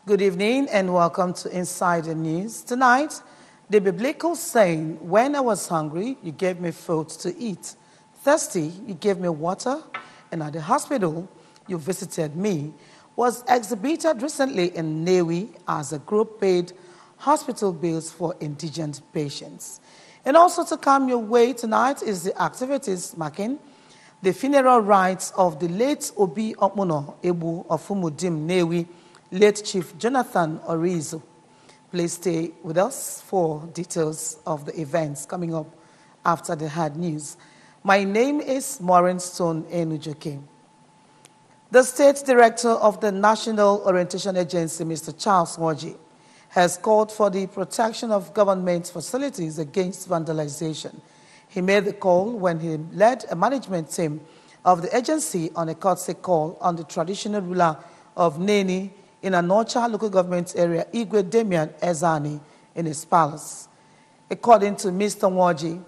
Good evening and welcome to Insider News. Tonight, the biblical saying, when I was hungry, you gave me food to eat. Thirsty, you gave me water. And at the hospital, you visited me, was exhibited recently in Newi as a group paid hospital bills for indigent patients. And also to come your way tonight is the activities marking the funeral rites of the late Obi Okmuno Ebu of Umudim Newi, late Chief Jonathan Orizo. Please stay with us for details of the events coming up after the hard news. My name is Maureen Stone Enujoke. The State Director of the National Orientation Agency, Mr. Charles Nwoji, has called for the protection of government facilities against vandalization. He made the call when he led a management team of the agency on a courtesy call on the traditional ruler of Neni in Anocha local government area, Igwe Damian Ezani, in his palace. According to Mr. Nwoji,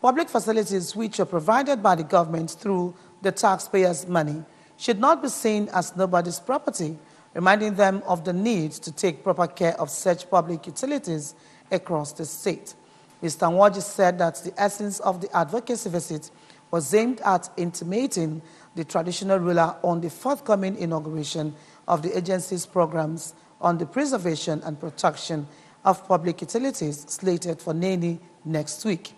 public facilities which are provided by the government through the taxpayers' money should not be seen as nobody's property, reminding them of the need to take proper care of such public utilities across the state. Mr. Nwoji said that the essence of the advocacy visit was aimed at intimating the traditional ruler on the forthcoming inauguration of the agency's programs on the preservation and protection of public utilities slated for Neni next week.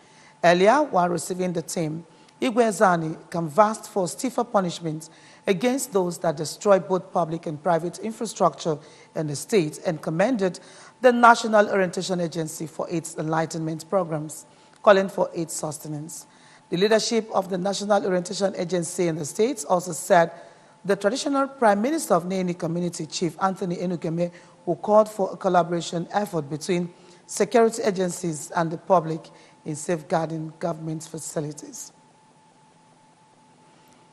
Earlier, while receiving the team, Igwe Ezani canvassed for stiffer punishment against those that destroy both public and private infrastructure in the state and commended the National Orientation Agency for its enlightenment programs, calling for its sustenance. The leadership of the National Orientation Agency in the states also said the traditional Prime Minister of Neni community, Chief Anthony Enugeme, who called for a collaboration effort between security agencies and the public in safeguarding government facilities.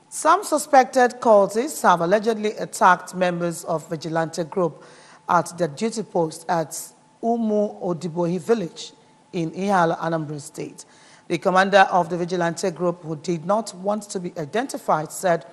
Some suspected cultists have allegedly attacked members of vigilante group at their duty post at Umu Odibohi village in Ihala, Anambra State. The commander of the vigilante group, who did not want to be identified, said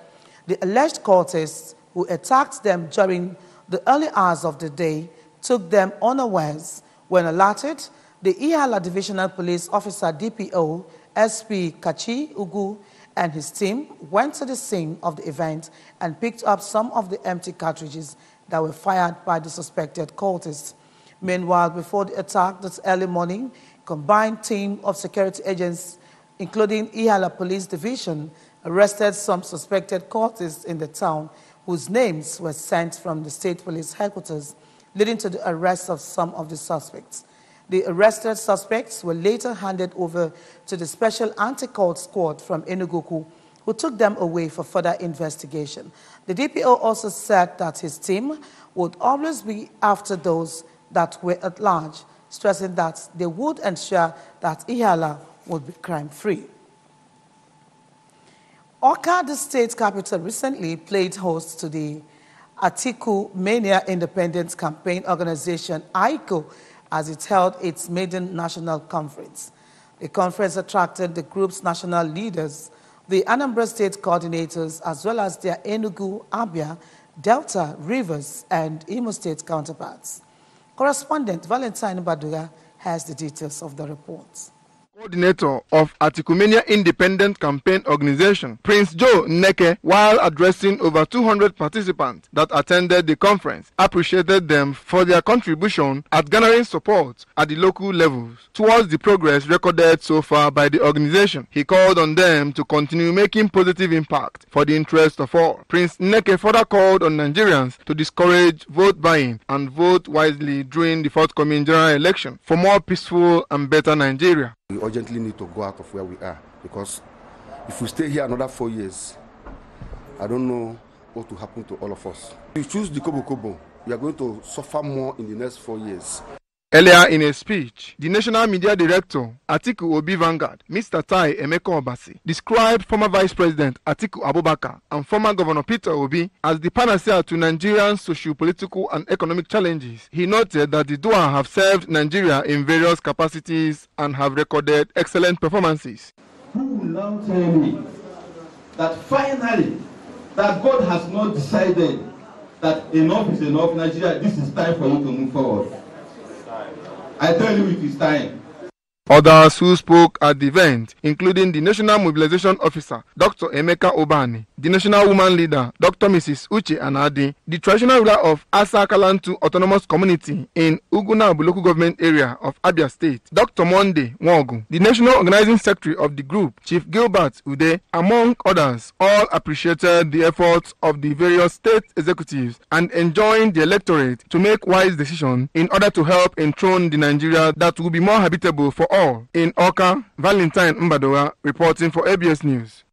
the alleged cultists who attacked them during the early hours of the day took them unawares. When alerted, the Ihala Divisional Police Officer DPO SP Kachi Ugu and his team went to the scene of the event and picked up some of the empty cartridges that were fired by the suspected cultists. Meanwhile, before the attack this early morning, a combined team of security agents, including Ihala Police Division, arrested some suspected cultists in the town whose names were sent from the state police headquarters, leading to the arrest of some of the suspects. The arrested suspects were later handed over to the Special Anti-Cult Squad from Enugu, who took them away for further investigation. The DPO also said that his team would always be after those that were at large, stressing that they would ensure that Ihala would be crime-free. Awka, the state capital, recently played host to the Atiku Mania Independence Campaign Organization, AICO, as it held its maiden national conference. The conference attracted the group's national leaders, the Anambra state coordinators, as well as their Enugu, Abia, Delta, Rivers, and Imo state counterparts. Correspondent Valentine Baduga has the details of the report. Coordinator of Atikumenia Independent Campaign Organization, Prince Joe Nneke, while addressing over 200 participants that attended the conference, appreciated them for their contribution at garnering support at the local levels towards the progress recorded so far by the organization. He called on them to continue making positive impact for the interest of all. Prince Nneke further called on Nigerians to discourage vote buying and vote wisely during the forthcoming general election for more peaceful and better Nigeria. We urgently need to go out of where we are, because if we stay here another 4 years, I don't know what will happen to all of us. If we choose the Kobo, we are going to suffer more in the next 4 years. Earlier in a speech, the National Media Director, Atiku Obi Vanguard, Mr. Tai Emeka Obasi, described former Vice President Atiku Abubakar and former Governor Peter Obi as the panacea to Nigeria's socio-political and economic challenges. He noted that the duo have served Nigeria in various capacities and have recorded excellent performances. Who will now tell me that finally that God has not decided that enough is enough, Nigeria, this is time for you to move forward. I tell you, it is time. Others who spoke at the event, including the National Mobilization Officer, Dr. Emeka Obani, the National Woman Leader, Dr. Mrs. Uche Anadi, the traditional ruler of Asa Kalantu Autonomous Community in Ugunabu Local Government Area of Abia State, Dr. Monday Nwogu, the National Organizing Secretary of the group, Chief Gilbert Ude, among others, all appreciated the efforts of the various state executives and enjoined the electorate to make wise decisions in order to help enthrone the Nigeria that will be more habitable for all. In Oka, Valentine Mbadowa reporting for ABS News.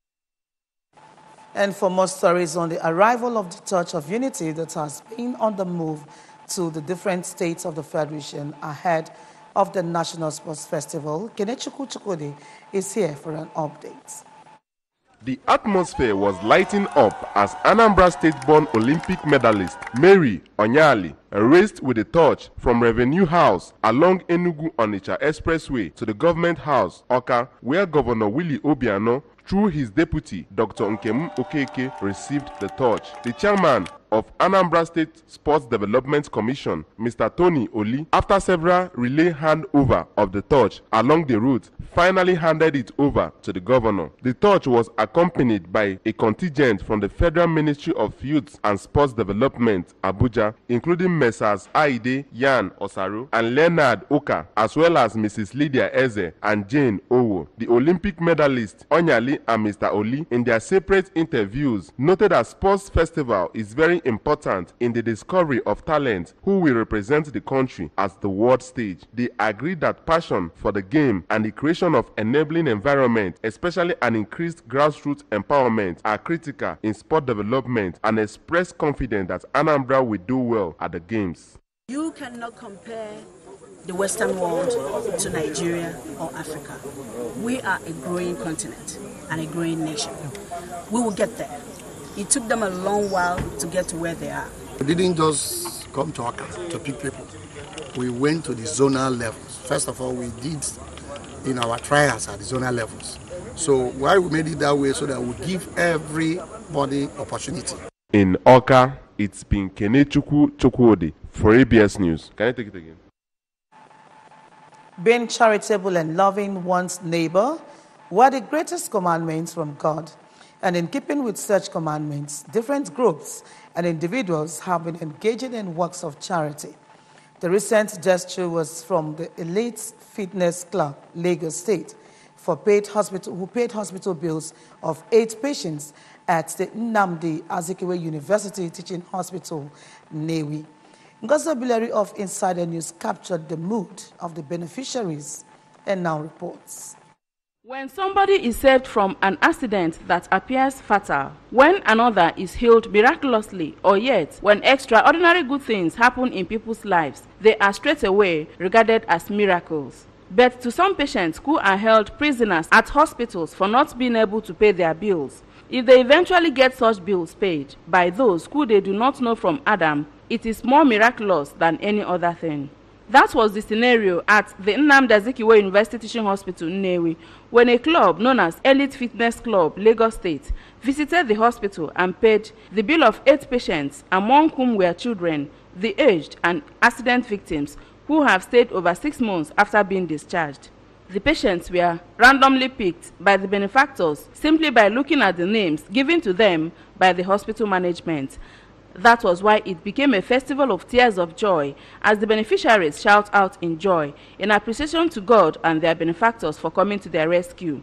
And for more stories on the arrival of the Touch of Unity that has been on the move to the different states of the Federation ahead of the National Sports Festival, Kenechukwu Chukwudi is here for an update. The atmosphere was lighting up as Anambra State-born Olympic medalist Mary Onyali raced with a torch from Revenue House along Enugu-Onitsha Expressway to the Government House, Oka, where Governor Willie Obiano, through his deputy, Dr. Nkemu Okeke, received the torch. The chairman of Anambra State Sports Development Commission, Mr. Tony Oli, after several relay handover of the torch along the route, finally handed it over to the governor. The torch was accompanied by a contingent from the Federal Ministry of Youth and Sports Development, Abuja, including Messrs. Aide Yan Osaro and Leonard Oka, as well as Mrs. Lydia Eze and Jane Owo. The Olympic medalists Onyali and Mr. Oli, in their separate interviews, noted that sports festival is very important in the discovery of talent who will represent the country as the world stage. They agreed that passion for the game and the creation of enabling environment, especially an increased grassroots empowerment, are critical in sport development, and expressed confidence that Anambra will do well at the games. You cannot compare the Western world to Nigeria or Africa. We are a growing continent and a growing nation. We will get there. It took them a long while to get to where they are. We didn't just come to Oka to pick people. We went to the zonal levels. First of all, we did our trials at the zonal levels. So why we made it that way, so that we give everybody opportunity. In Oka, it's been Kenechukwu Chukwudi for ABS News. Can I take it again? Being charitable and loving one's neighbor were the greatest commandments from God. And in keeping with such commandments, different groups and individuals have been engaging in works of charity. The recent gesture was from the Elite Fitness Club, Lagos State, who paid hospital bills of 8 patients at the Nnamdi Azikiwe University Teaching Hospital, Nnewi. Ngozi Bilari of Insider News captured the mood of the beneficiaries and now reports. When somebody is saved from an accident that appears fatal, when another is healed miraculously, or yet when extraordinary good things happen in people's lives, they are straight away regarded as miracles. But to some patients who are held prisoners at hospitals for not being able to pay their bills, if they eventually get such bills paid by those who they do not know from Adam, it is more miraculous than any other thing. That was the scenario at the Nnamdi Azikiwe University Teaching Hospital, Nnewi, when a club known as Elite Fitness Club, Lagos State, visited the hospital and paid the bill of 8 patients, among whom were children, the aged, and accident victims who have stayed over 6 months after being discharged. The patients were randomly picked by the benefactors simply by looking at the names given to them by the hospital management. That was why it became a festival of tears of joy as the beneficiaries shout out in joy in appreciation to God and their benefactors for coming to their rescue.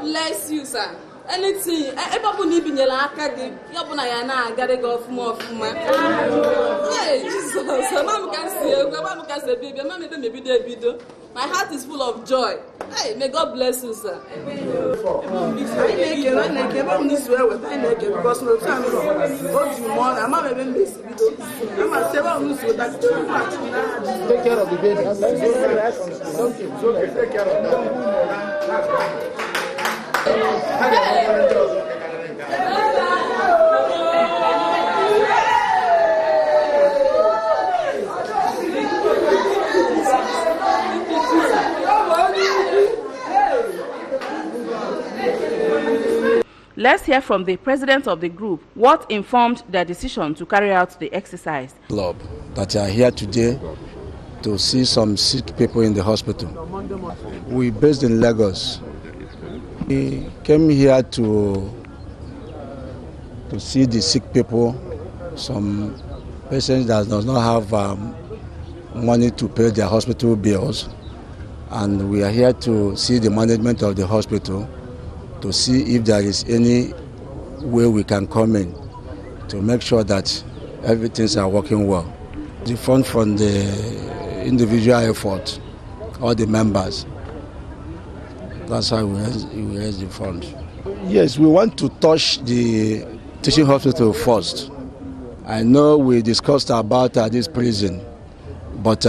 Bless you, sir. Anything, everybody need to be Hey, Jesus, my heart is full of joy. Hey, may God bless you, sir. Take care of the baby. Okay, take care of Let's hear from the president of the group what informed their decision to carry out the exercise. Club that are here today to see some sick people in the hospital. We based in Lagos. We came here to see the sick people, some patients that does not have money to pay their hospital bills, and we are here to see the management of the hospital to see if there is any way we can come in to make sure that everything's are working well. The fund from the individual effort, all the members, that's how we raise the fund. Yes, we want to touch the teaching hospital first. I know we discussed about this prison, but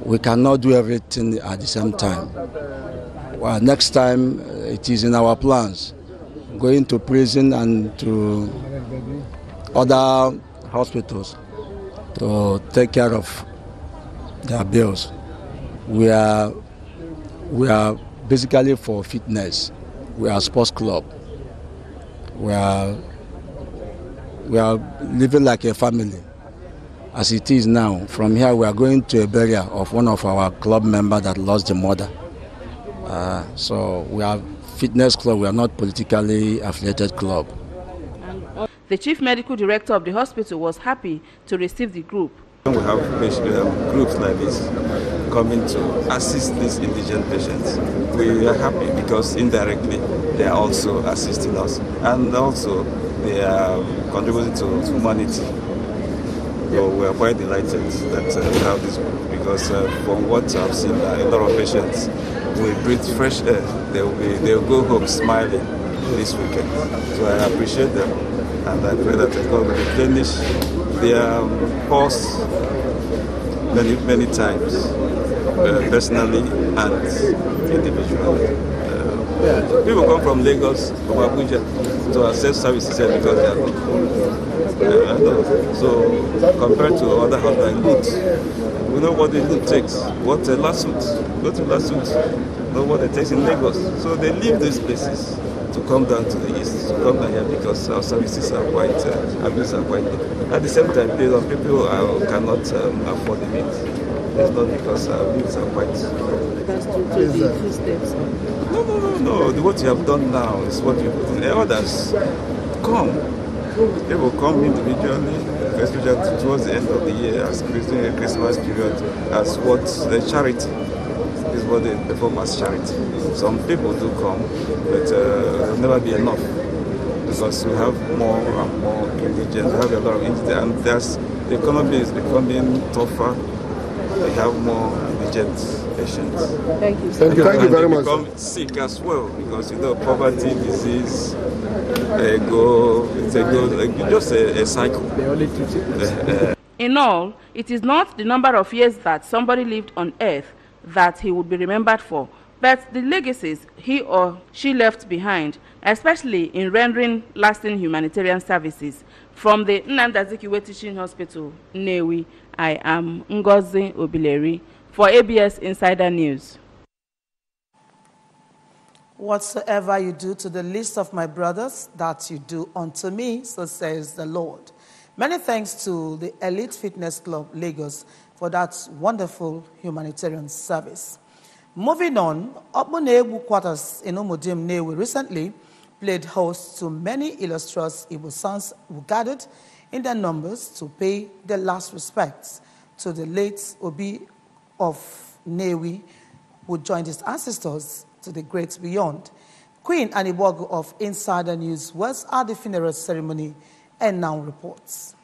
we cannot do everything at the same time. Well, next time it is in our plans, going to prison and to other hospitals to take care of their bills. We are basically for fitness. We are a sports club. We are living like a family. As it is now, from here we are going to a burial of one of our club members that lost the mother. So we are fitness club, we are not politically affiliated club. The chief medical director of the hospital was happy to receive the group. We have groups like this coming to assist these indigent patients. We are happy because indirectly they are also assisting us, and also they are contributing to humanity. So we are quite delighted that we have this group because from what I've seen, a lot of patients will breathe fresh air. They will go home smiling this weekend. So I appreciate them, and I pray that God will replenish their pulse many times, personally and individually. People come from Lagos, from Abuja, to access services here because they are good. So compared to other hospitals, we know what the loot takes, what a lawsuit, go to lawsuit, know what it takes in Lagos. So they leave these places to come down to the east, to come down here because our services are quite, abuse are quite low. At the same time, there are people who cannot afford the means. It's not because our bills are quite low. That's due to the footsteps. No. What you have done now is what you put in. The others come. They will come individually, especially towards the end of the year, as during the Christmas period, as what the charity is what they perform as charity. Some people do come, but it will never be enough because we have more and more indigents. We have a lot of indigents, and the economy is becoming tougher. We have more indigent patients. Thank you. Thank you very much. They become sick as well because poverty, disease, just a cycle. In all, it is not the number of years that somebody lived on earth that he would be remembered for, but the legacies he or she left behind, especially in rendering lasting humanitarian services. From the Nnamdi Azikiwe Teaching Hospital, Nnewi, I am Ngozi Obileri for ABS Insider News. Whatsoever you do to the least of my brothers, that you do unto me, so says the Lord. Many thanks to the Elite Fitness Club, Lagos, for that wonderful humanitarian service. Moving on, Ogbunegbu quarters in Umudim Nnewi recently played host to many illustrious Igbo sons who gathered in their numbers to pay their last respects to the late Obi of Nnewi, who joined his ancestors to the great beyond. Queen Anibogu of Insider News was at the funeral ceremony and now reports.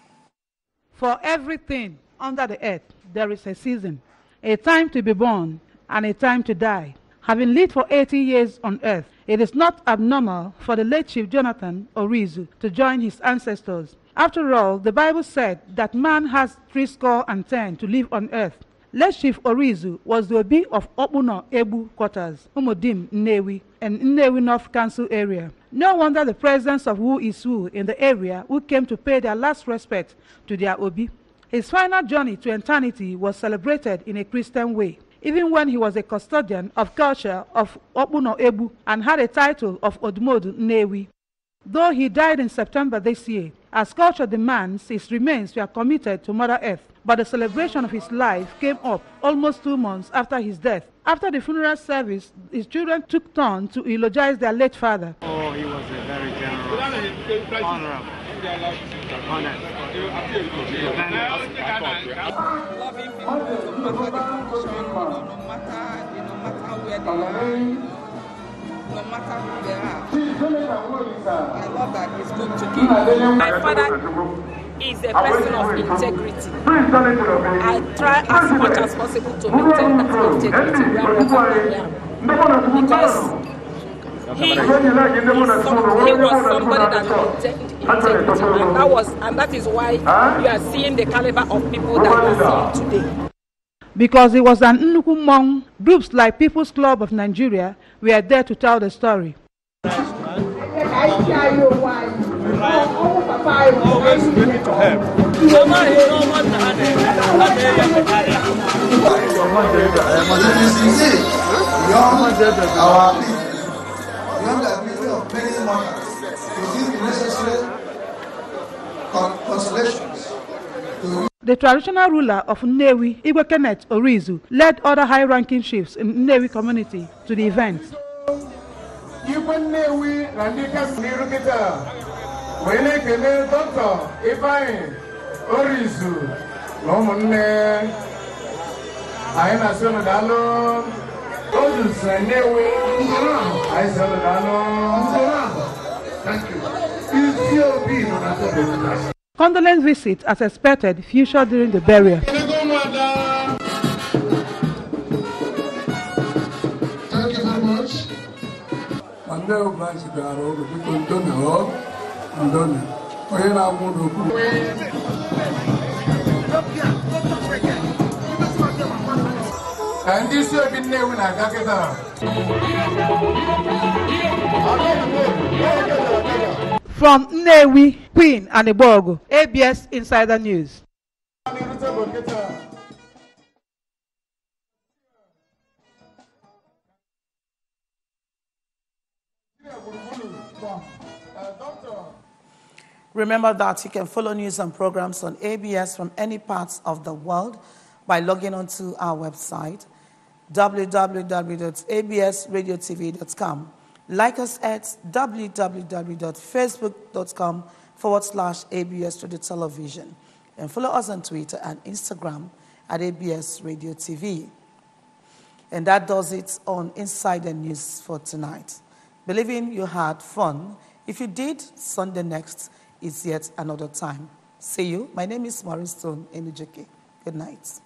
For everything under the earth, there is a season, a time to be born and a time to die. having lived for 80 years on earth, it is not abnormal for the late Chief Jonathan Orizu to join his ancestors. After all, the Bible said that man has 70 to live on earth. Late Chief Orizu was the Obi of Opuno Ebu quarters, Umudim, Nnewi, and Nnewi North Council area. No wonder the presence of who is who in the area who came to pay their last respect to their Obi. His final journey to eternity was celebrated in a Christian way, even when he was a custodian of culture of Opuno Ebu and had a title of Odmodu Nnewi. Though he died in September this year, as culture demands, his remains were committed to Mother Earth, but the celebration of his life came up almost 2 months after his death. After the funeral service, his children took turn to eulogize their late father. Oh, he was a very generous, honorable, honest. Loving people, no matter the condition, no matter where they are, no matter who they are. I love that it's good to give. My father is a person of integrity. I try as much as possible to maintain that integrity wherever I am. Because he was somebody that maintained integrity. And that is why you are seeing the caliber of people that you are seeing today. Because he was an Nnukwu Mmọnwụ, groups like People's Club of Nigeria were there to tell the story. Always ready to help. The traditional ruler of Nnewi, Igwe Kenneth Orizu, led other high-ranking chiefs in Nnewi community to the event. Condolence visit, as expected, featured during the burial. Thank you very much. And this will be new when I got it out. From Nnewi, Queen and Ibogo, ABS Insider News. Remember that you can follow news and programs on ABS from any parts of the world by logging onto our website, www.absradiotv.com. Like us at www.facebook.com/ABS Radio Television. And follow us on Twitter and Instagram at ABS Radio TV. And that does it on Insider News for tonight. Believing you had fun. If you did, Sunday next is yet another time. See you. My name is Maureen Stone Enujeke. Good night.